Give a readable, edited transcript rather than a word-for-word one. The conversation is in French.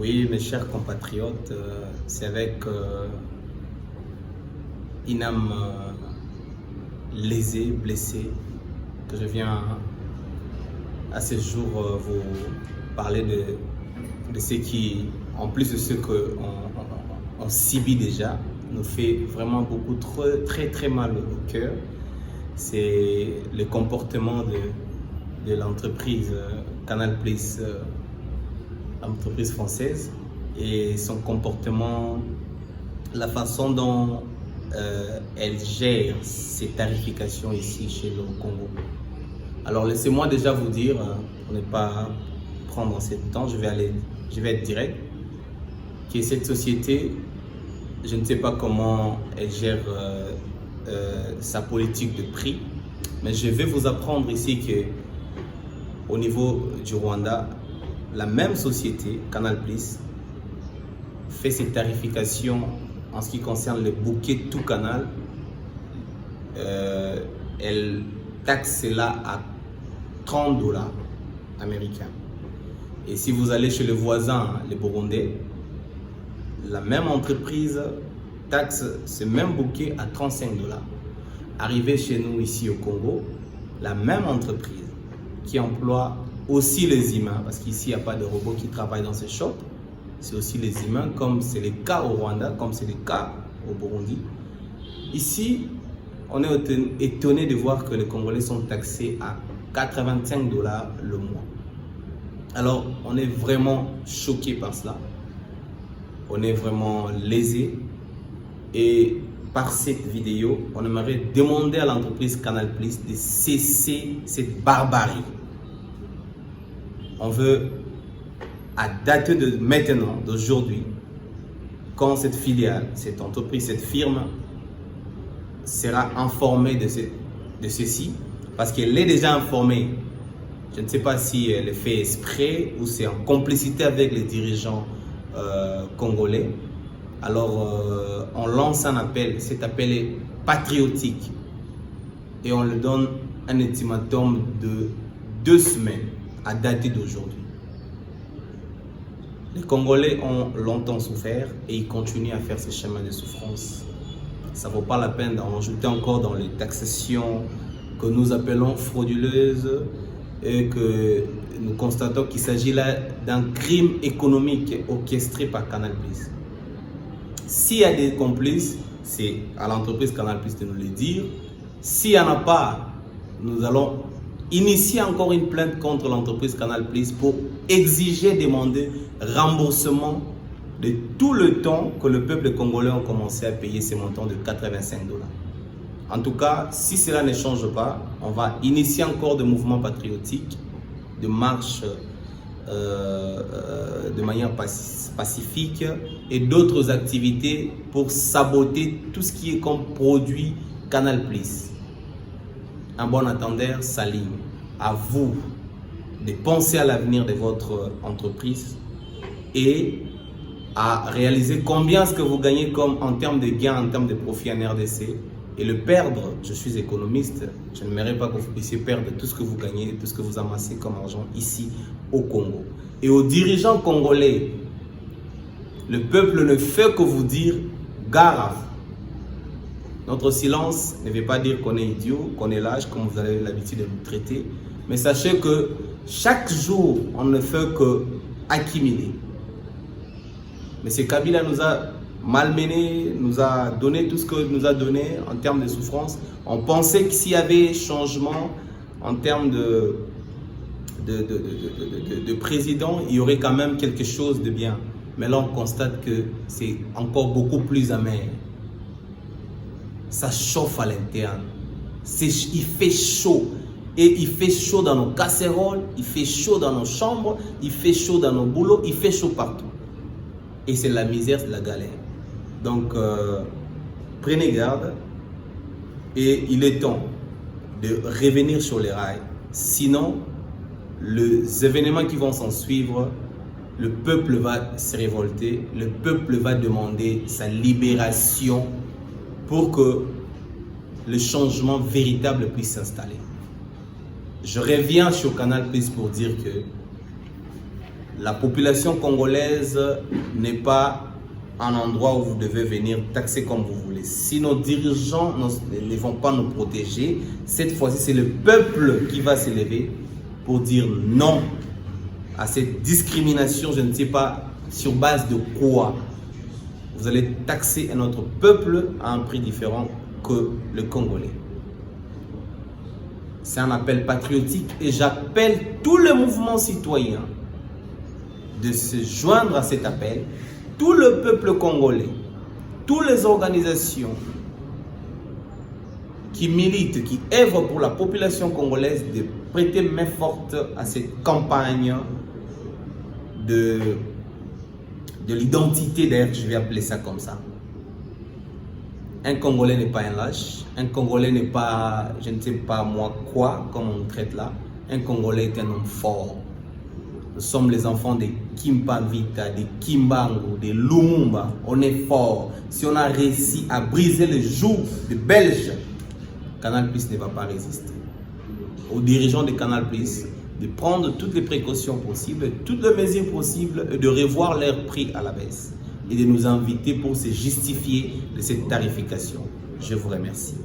Oui, mes chers compatriotes, c'est avec une âme lésée, blessée, que je viens à ce jour vous parler de ce qui, en plus de ce qu'on subit déjà, nous fait vraiment beaucoup, très mal au cœur. C'est le comportement de l'entreprise Canal+, entreprise française, et son comportement, la façon dont elle gère ses tarifications ici chez le Congo. Alors laissez-moi déjà vous dire, pour ne pas prendre assez de temps, je vais être direct, que cette société, je ne sais pas comment elle gère sa politique de prix, mais je vais vous apprendre ici que au niveau du Rwanda, la même société, Canal+, fait ses tarifications en ce qui concerne le bouquet tout canal. Elle taxe cela à 30 $ américains. Et si vous allez chez le voisin, les Burundais, la même entreprise taxe ce même bouquet à 35 $. Arrivé chez nous ici au Congo, la même entreprise qui emploie aussi les humains, parce qu'ici il n'y a pas de robots qui travaillent dans ces shops, c'est aussi les humains, comme c'est le cas au Rwanda, comme c'est le cas au Burundi. Ici, on est étonné de voir que les Congolais sont taxés à 85 $ le mois. Alors, on est vraiment choqué par cela. On est vraiment lésé. Et par cette vidéo, on aimerait demander à l'entreprise Canal+ de cesser cette barbarie. On veut, à dater de maintenant, d'aujourd'hui, quand cette filiale, cette entreprise, cette firme sera informée de ceci, parce qu'elle est déjà informée. Je ne sais pas si elle est fait exprès ou c'est en complicité avec les dirigeants congolais. Alors, on lance un appel. Cet appel est patriotique et on le donne un ultimatum de 2 semaines à dater d'aujourd'hui. Les Congolais ont longtemps souffert et ils continuent à faire ce chemin de souffrance. Ça ne vaut pas la peine d'en rajouter encore dans les taxations que nous appelons frauduleuses et que nous constatons qu'il s'agit là d'un crime économique orchestré par Canal+. S'il y a des complices, c'est à l'entreprise Canal+ de nous le dire. S'il n'y en a pas, nous allons initier encore une plainte contre l'entreprise Canal+ pour exiger, demander remboursement de tout le temps que le peuple congolais a commencé à payer ces montants de 85 $. En tout cas, si cela ne change pas, on va initier encore des mouvements patriotiques, de marches de manière pacifique et d'autres activités pour saboter tout ce qui est comme produit Canal+. Un bon entendeur s'aligne. À vous de penser à l'avenir de votre entreprise et à réaliser combien est-ce que vous gagnez comme en termes de gains, en termes de profit en RDC, et le perdre. Je suis économiste, je n'aimerais pas que vous puissiez perdre tout ce que vous gagnez, tout ce que vous amassez comme argent ici au Congo. Et aux dirigeants congolais, le peuple ne fait que vous dire gare à vous. Notre silence ne veut pas dire qu'on est idiot, qu'on est lâche, comme vous avez l'habitude de nous traiter. Mais sachez que chaque jour, on ne fait que accumuler. Mais M. Kabila nous a malmenés, nous a donné tout ce qu'il nous a donné en termes de souffrance. On pensait que s'il y avait changement en termes de président, il y aurait quand même quelque chose de bien. Mais là, on constate que c'est encore beaucoup plus amer. Ça chauffe à l'interne. Il fait chaud. Et il fait chaud dans nos casseroles, il fait chaud dans nos chambres, il fait chaud dans nos boulots, il fait chaud partout. Et c'est la misère, c'est la galère. Donc, prenez garde. Et il est temps de revenir sur les rails. Sinon, les événements qui vont s'en suivre, le peuple va se révolter, le peuple va demander sa libération pour que le changement véritable puisse s'installer. Je reviens sur Canal+ pour dire que la population congolaise n'est pas un endroit où vous devez venir taxer comme vous voulez. Si nos dirigeants ne vont pas nous protéger, cette fois-ci, c'est le peuple qui va s'élever pour dire non à cette discrimination, je ne sais pas sur base de quoi. Vous allez taxer un autre peuple à un prix différent que le Congolais. C'est un appel patriotique et j'appelle tout le mouvement citoyen de se joindre à cet appel. Tout le peuple congolais, toutes les organisations qui militent, qui œuvrent pour la population congolaise, de prêter main forte à cette campagne de l'identité, d'ailleurs je vais appeler ça comme ça. Un Congolais n'est pas un lâche, un Congolais n'est pas, je ne sais pas moi quoi, comme on traite là. Un Congolais est un homme fort. Nous sommes les enfants des Kimpa Vita, des Kimbangu, des Lumumba. On est fort. Si on a réussi à briser le joug des Belges, Canal Plus ne va pas résister. Aux dirigeants de Canal Plus de prendre toutes les précautions possibles, toutes les mesures possibles et de revoir leur prix à la baisse et de nous inviter pour se justifier de cette tarification. Je vous remercie.